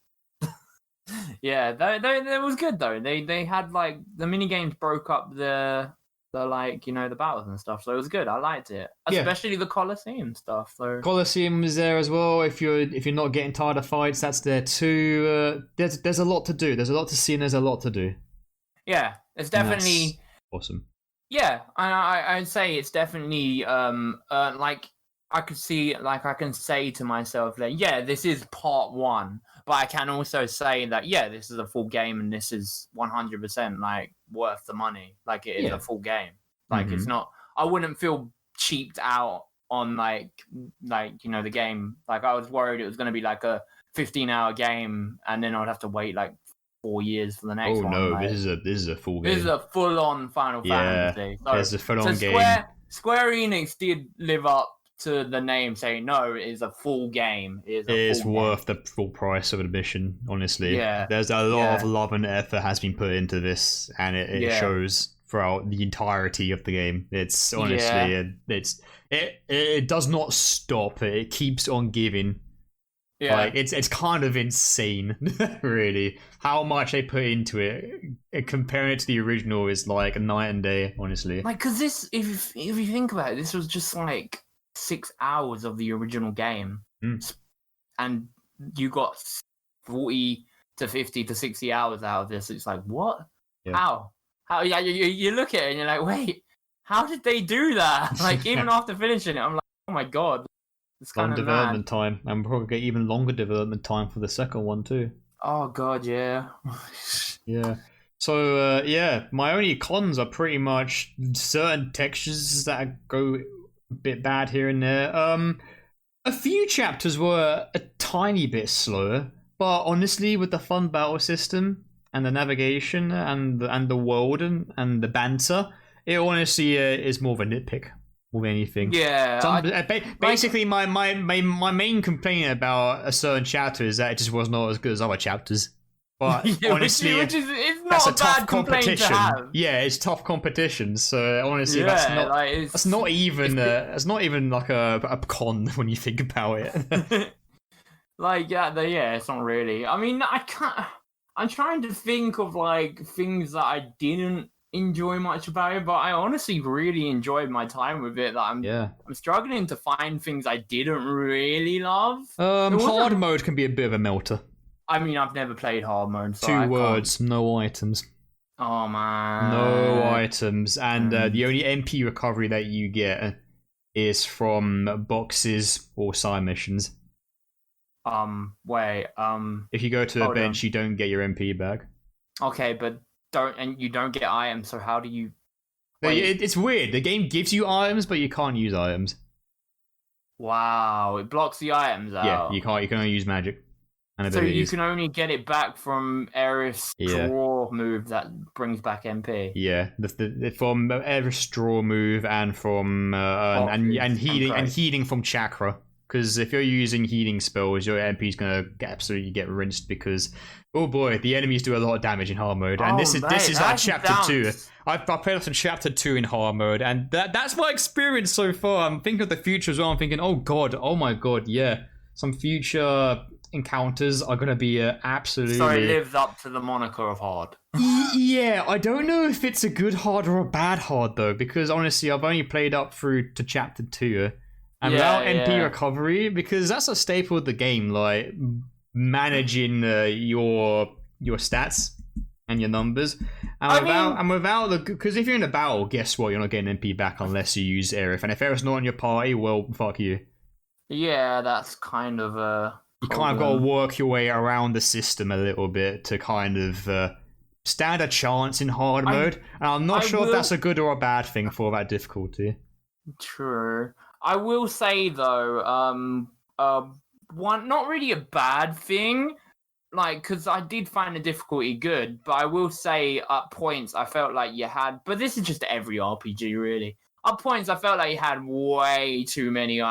Yeah, that was good though. They had like the mini games broke up the like the battles and stuff, so it was good. I liked it, especially the Colosseum stuff. So Colosseum was there as well. If you're not getting tired of fights, that's there too. There's a lot to do. There's a lot to see, and there's a lot to do. Yeah, it's definitely awesome. Yeah, I'd say it's definitely like I could see, like I can say to myself that this is part one, but I can also say that this is a full game and this is 100% like worth the money. Like it is a full game. Like it's not. I wouldn't feel cheaped out on like the game. Like I was worried it was going to be like a 15-hour game and then I'd have to wait like 4 years for the next one. Oh no, like, this is a full game. This is a full-on Final Fantasy. So, it's a full-on game. Square Enix did live up to the name, saying no, it is a full game. It is worth the full price of admission. Honestly, there's a lot of love and effort has been put into this, and it shows throughout the entirety of the game. It's honestly, it does not stop. It keeps on giving. Yeah, like it's kind of insane, really, how much they put into it. Comparing it to the original is like a night and day, honestly. Like, because this, if you think about it, this was just like 6 hours of the original game, and you got 40 to 50 to 60 hours out of this. It's like, what? Yeah. How? Yeah, you look at it and you're like, wait, how did they do that? Like, even after finishing it, I'm like, oh my god, it's kind of development time, and we'll probably get even longer development time for the second one too. Oh god, yeah. Yeah. So my only cons are pretty much certain textures that go a bit bad here and there. A few chapters were a tiny bit slower, but honestly, with the fun battle system and the navigation and the world and the banter, it honestly is more of a nitpick more than anything. Yeah. Basically, my main complaint about a certain chapter is that it just was not as good as other chapters. But honestly, it's not a bad competition. To have. Yeah, it's tough competition. So honestly, that's not even like a con when you think about it. It's not really. I mean, I'm trying to think of like things that I didn't enjoy much about it, but I honestly really enjoyed my time with it. I'm struggling to find things I didn't really love. Hard mode can be a bit of a melter. I mean, I've never played hard mode. So 2 words, no items. Oh man, no items, and the only MP recovery that you get is from boxes or side missions. If you go to the bench, you don't get your MP back. Okay, but you don't get items. So how do you? It's weird. The game gives you items, but you can't use items. Wow, it blocks the items out. Yeah, you can't. You can only use magic. So you can only get it back from Aerith's draw move that brings back MP. Yeah, from Aerith's draw move and from healing from chakra. Because if you're using healing spells, your MP is gonna absolutely get rinsed because oh boy, the enemies do a lot of damage in hard mode, and this is like chapter 2. I've played up to chapter 2 in hard mode, and that's my experience so far. I'm thinking of the future as well. I'm thinking, oh my god, yeah, some future encounters are going to be absolutely... So it lives up to the moniker of hard. Yeah, I don't know if it's a good hard or a bad hard, though, because honestly, I've only played up through to chapter 2, and without MP recovery, because that's a staple of the game, like, managing your stats and your numbers. And without because if you're in a battle, guess what? You're not getting MP back unless you use Aerith, and if Aerith's not on your party, well, fuck you. Yeah, that's kind of a... You kind of got to work your way around the system a little bit to kind of stand a chance in hard mode. And I'm not sure if that's a good or a bad thing for that difficulty. True. I will say, though, one, not really a bad thing, like, because I did find the difficulty good, but I will say at points I felt like you had, but this is just every RPG, really. At points, I felt like you had way too many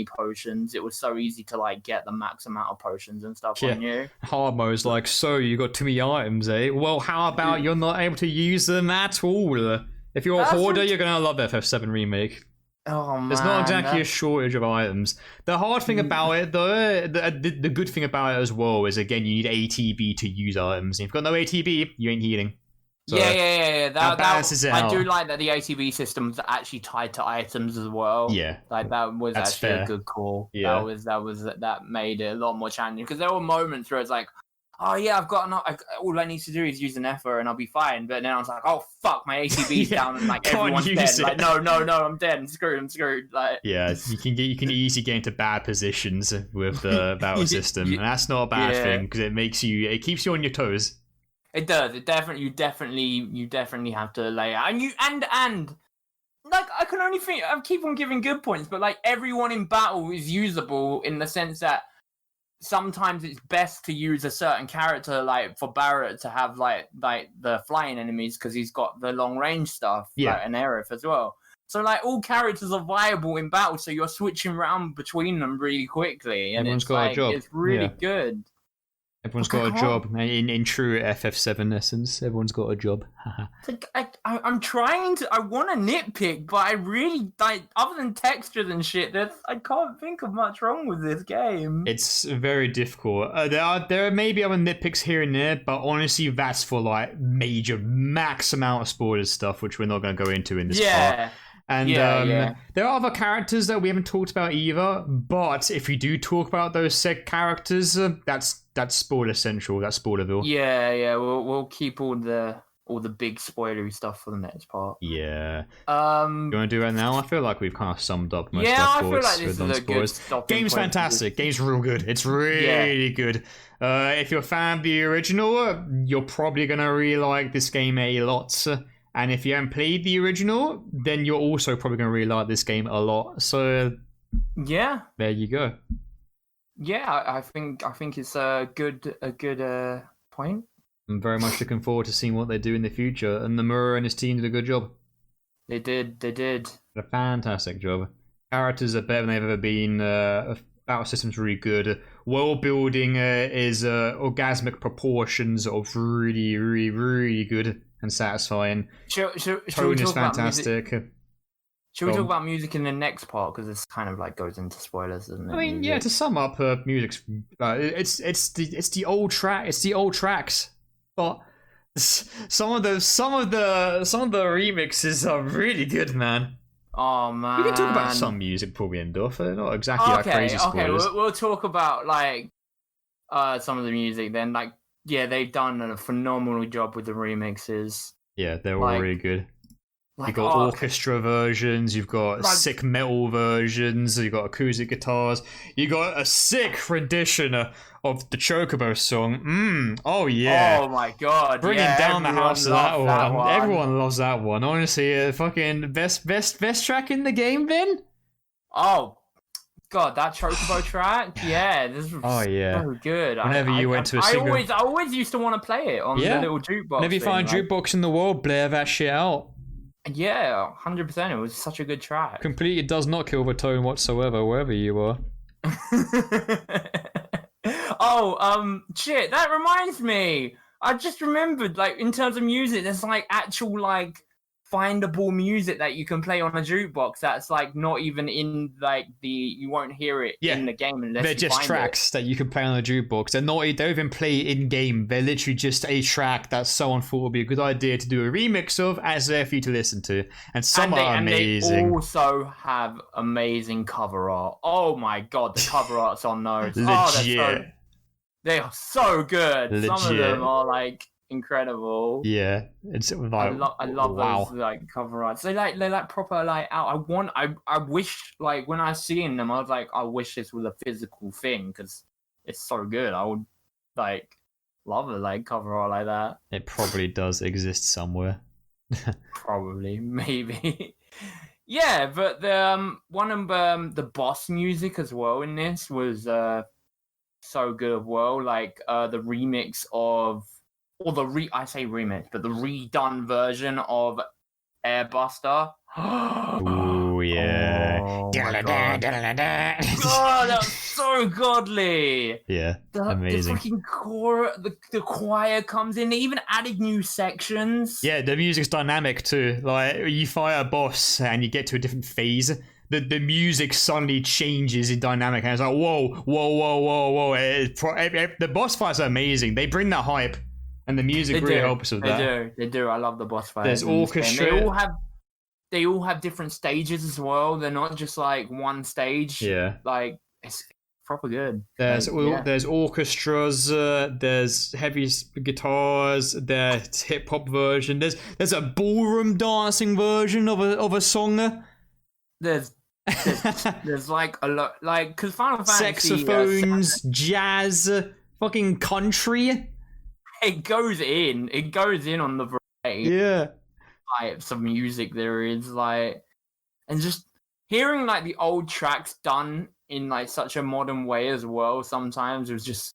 potions. It was so easy to like get the max amount of potions and stuff on you. Hard mode's like, so you got too many items, eh? Well, how about you're not able to use them at all? If you're a hoarder, you're gonna love FF7 Remake. Oh man, there's not exactly a shortage of items. The hard thing about it, though, the good thing about it as well is again you need ATB to use items. If you've got no ATB, you ain't healing. So yeah. That balances it out. I do like that the ATB system's actually tied to items as well. Yeah, like that was that's actually fair. A good call. Yeah, that made it a lot more challenging because there were moments where it's like, oh yeah, I've got enough. All I need to do is use an effort and I'll be fine. But then I was like, oh fuck, my ATB's down and like everyone's dead. Like no, I'm dead. I'm screwed. Like you can easily get into bad positions with the battle system, and that's not a bad thing because it keeps you on your toes. It does. It definitely. You definitely have to lay out. And like I can only think. I keep on giving good points, but like everyone in battle is usable in the sense that sometimes it's best to use a certain character, like for Barrett to have like the flying enemies because he's got the long range stuff. Like, and Aerith as well. So like all characters are viable in battle, so you're switching around between them really quickly, and everyone's got a job. It's really good. Everyone's got a job. In true FF7 essence, everyone's got a job. I'm trying to... I want to nitpick, but I really... other than textures and shit, I can't think of much wrong with this game. It's very difficult. There are maybe other nitpicks here and there, but honestly, that's for like major max amount of spoilers stuff, which we're not going to go into in this part. And there are other characters that we haven't talked about either, but if we do talk about those said characters, that's spoiler central, that's spoilerville. Yeah, we'll keep all the big spoilery stuff for the next part. Yeah. You want to do it now? I feel like we've kind of summed up most of our thoughts. I feel like this is a good stopping Game's point. fantastic. Game's real good. It's really good. If you're a fan of the original, you're probably going to really like this game a lot. And if you haven't played the original, then you're also probably going to really like this game a lot. So, yeah, there you go. Yeah, I think it's a good point. I'm very much looking forward to seeing what they do in the future. And Nomura and his team did a good job. They did. Did a fantastic job. Characters are better than they've ever been. Battle system's really good. World building is orgasmic proportions of really, really, really good and satisfying. Tone is fantastic. Should we talk about music in the next part, because this kind of like goes into spoilers, doesn't it? I mean, yeah. To sum up, music's it's the old track. It's the old tracks, but some of the remixes are really good, man. Oh man, we can talk about some music before we end off. Not exactly like crazy spoilers. Okay, we'll talk about like some of the music then. Like, yeah, they've done a phenomenal job with the remixes. Yeah, they're all really good. Like, you've got orchestra versions, you've got sick metal versions, you've got acoustic guitars, you got a sick rendition of the Chocobo song. Oh yeah. Oh my god. Bringing down the house of that one. Everyone loves that one. Honestly, fucking best track in the game, Ben? Oh god, that Chocobo track? Yeah, this was so good. Whenever you went to a single... I always used to want to play it on the little jukebox. Whenever you find a jukebox in the world, blare that shit out. Yeah, 100%. It was such a good track. Completely does not kill the tone whatsoever, wherever you are. Shit, that reminds me. I just remembered, like, in terms of music, there's, like, actual, like, findable music that you can play on a jukebox that's, like, not even in, like, you won't hear it in the game unless they're just tracks that you can play on a jukebox. They don't even play in-game. They're literally just a track that someone thought would be a good idea to do a remix of as there for you to listen to. And some are amazing. And they also have amazing cover art. Oh my god, the cover art's on those. Legit. They are so good. Legit. Some of them are, like, incredible. Yeah, it's like I love those like cover arts. They like proper like out. I wish, like, when I seen them, I was like, I wish this was a physical thing because it's so good. I would like love a like cover art like that. It probably does exist somewhere. Probably, maybe. Yeah, but the one of the boss music as well in this was so good as well. Like the remix of. Or I say remix, but the redone version of Airbuster. Oh yeah. Oh, God, that's so godly. Yeah, amazing. The fucking core, the choir comes in. They even added new sections. Yeah, the music's dynamic too. Like, you fight a boss and you get to a different phase. The music suddenly changes in dynamic, and it's like, whoa. The boss fights are amazing. They bring that hype. And the music really helps with that. They do. I love the boss fights. There's orchestra. They all have different stages as well. They're not just like one stage. Yeah. Like, it's proper good. There's orchestras. There's heavy guitars. There's hip hop version. There's a ballroom dancing version of a song. There's like a lot, like, because Final Fantasy saxophones, jazz, fucking country. It goes in on the variety types of music there is, like, and just hearing like the old tracks done in like such a modern way as well. Sometimes it was just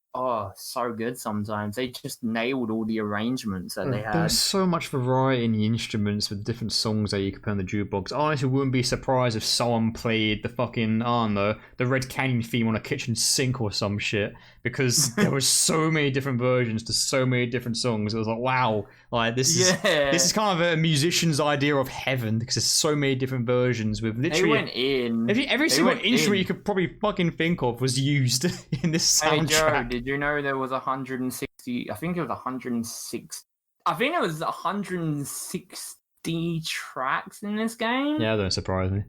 so good. Sometimes they just nailed all the arrangements that they had. There's so much variety in the instruments with different songs that you could play on the jukebox. I honestly wouldn't be surprised if someone played the fucking the Red Canyon theme on a kitchen sink or some shit, because there were so many different versions to so many different songs. It was like, wow, like this is kind of a musician's idea of heaven, because there's so many different versions with literally every single instrument you could probably fucking think of was used in this soundtrack. Hey Joe, did you know there was 160? I think it was 106. I think it was 160 50 tracks in this game. Yeah, that don't surprise me.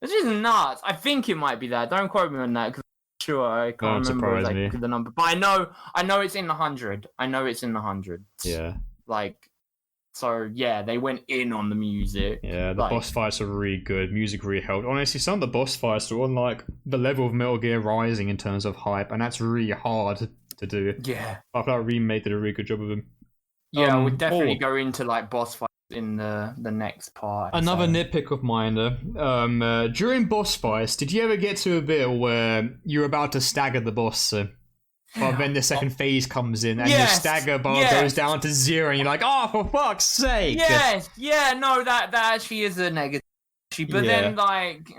It's just nuts. I think it might be that. Don't quote me on that because I'm sure I can't remember exactly the number. But I know it's in the 100. I know it's in the hundreds. Yeah. Like, so yeah, they went in on the music. Yeah, the boss fights are really good. Music really helped. Honestly, some of the boss fights are on like the level of Metal Gear Rising in terms of hype, and that's really hard to do. Yeah. I feel like Remake did a really good job of them. Yeah, we'll definitely go into like boss fights in the next part. Another nitpick of mine, though. During boss fights, did you ever get to a bit where you're about to stagger the boss, but then the second phase comes in and your stagger bar goes down to 0, and you're like, "Oh, for fuck's sake!" Yes, no, that actually is a negative. But then, like,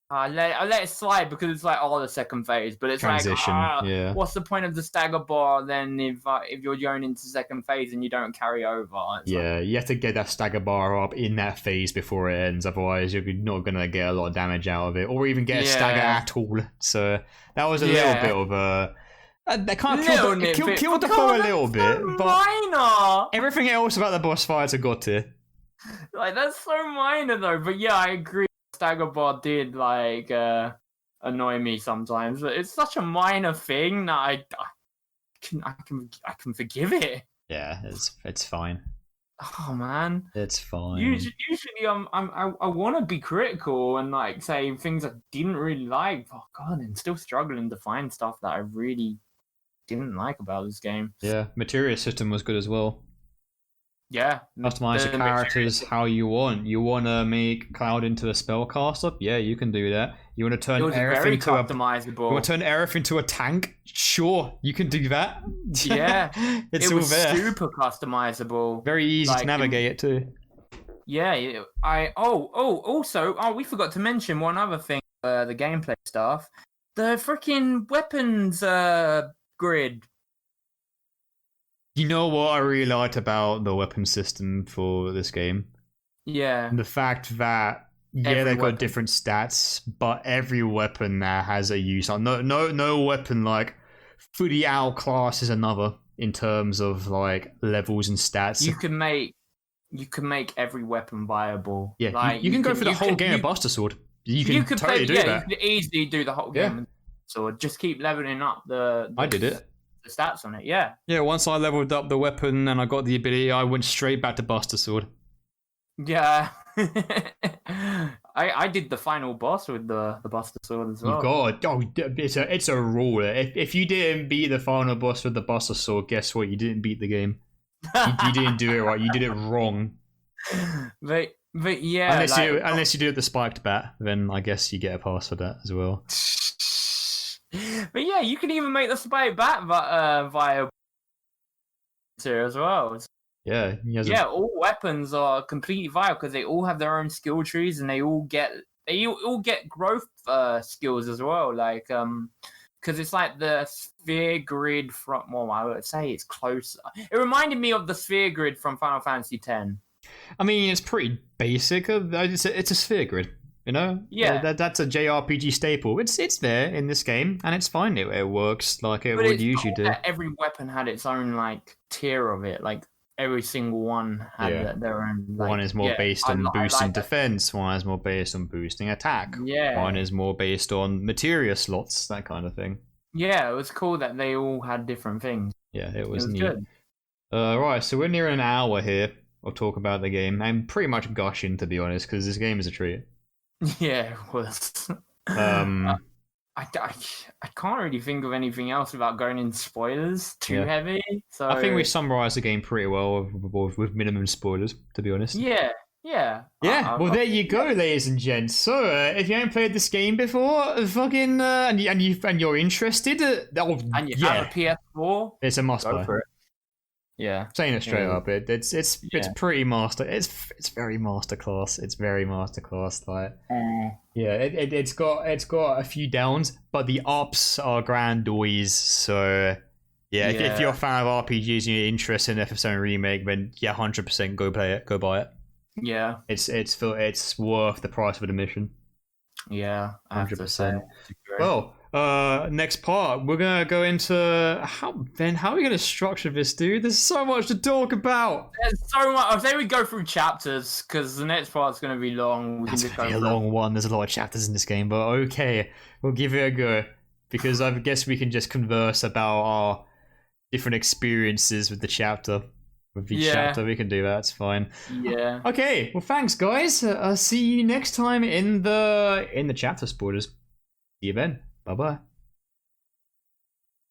I let it slide because it's like, the second phase. But it's transition. Like, what's the point of the stagger bar then if you're going into second phase and you don't carry over? You have to get that stagger bar up in that phase before it ends. Otherwise, you're not gonna get a lot of damage out of it, or even get a stagger at all. So that was a little bit of a. They kind of killed the flow a little bit, but minor. Everything else about the boss fights I got to. Like, that's so minor though. But yeah, I agree. Stagger bar did like annoy me sometimes, but it's such a minor thing that I can forgive it. Yeah, it's fine. Oh man, it's fine. Usually, I want to be critical and like say things I didn't really like. Oh god, I'm still struggling to find stuff that I really didn't like about this game. Yeah, materia system was good as well. Yeah, customize the characters how you want. You want to make Cloud into a spellcaster? Yeah, you can do that. You want to turn Aerith into customizable. You want to turn Aerith into a tank? Sure, you can do that. Yeah, it was all there. Super customizable. Very easy to navigate it too. Yeah, also, we forgot to mention one other thing. The gameplay stuff. The freaking weapons grid. You know what I really liked about the weapon system for this game? Yeah. The fact that they've got different stats, but every weapon now has a use. No weapon like fully outclasses another in terms of like levels and stats. You can make every weapon viable. Yeah, like, you can go for the whole game of Buster Sword. You can totally do that. You could easily do the whole game. So just keep leveling up I did it. The stats on it, yeah. Yeah, once I leveled up the weapon and I got the ability, I went straight back to Buster Sword. Yeah. I did the final boss with the Buster Sword as well. God, it's a rule. If you didn't beat the final boss with the Buster Sword, guess what? You didn't beat the game. You didn't do it right. You did it wrong. But yeah, unless you do it the spiked bat, then I guess you get a pass for that as well. But yeah, you can even make the spike bat viable as well. Yeah, all weapons are completely viable because they all have their own skill trees and they all get growth skills as well. Like because it's like the sphere grid from. Well, I would say it's closer. It reminded me of the sphere grid from Final Fantasy X. I mean, it's pretty basic. It's a sphere grid. You know, that's a JRPG staple. It's there in this game, and it's fine. It works like it would usually do. Every weapon had its own like tier of it. Like every single one had their own. Like, one is more based on boosting defense. One is more based on boosting attack. Yeah. One is more based on materia slots. That kind of thing. Yeah, it was cool that they all had different things. Yeah, it was neat. Good. Right, so we're near an hour here. I'll talk about the game. I'm pretty much gushing, to be honest, because this game is a treat. Yeah, it was. I can't really think of anything else without going into spoilers too heavy. So I think we summarised the game pretty well with minimum spoilers, to be honest. Yeah. Well, there you go, ladies and gents. So, if you haven't played this game before, fucking and you're interested, and you have a PS4, it's a must go play. for it. Yeah, saying it straight up, it's pretty master. It's very masterclass. It's very masterclass. Like, it's got a few downs, but the ups are grand always. So, if you're a fan of RPGs and you're interested in FF7 Remake, then 100% go play it, go buy it. Yeah, it's worth the price of admission. Yeah, 100%. Well, next part, we're gonna go into how are we gonna structure this, dude? There's so much to talk about. There's so much. I say we go through chapters because the next part's going to be long. That's gonna be a long one. There's a lot of chapters in this game, but okay, we'll give it a go because I guess we can just converse about our different experiences with the chapter. With each chapter, we can do that. It's fine. Yeah. Okay. Well, thanks, guys. I'll see you next time in the chapter spoilers. See you then. Bye bye.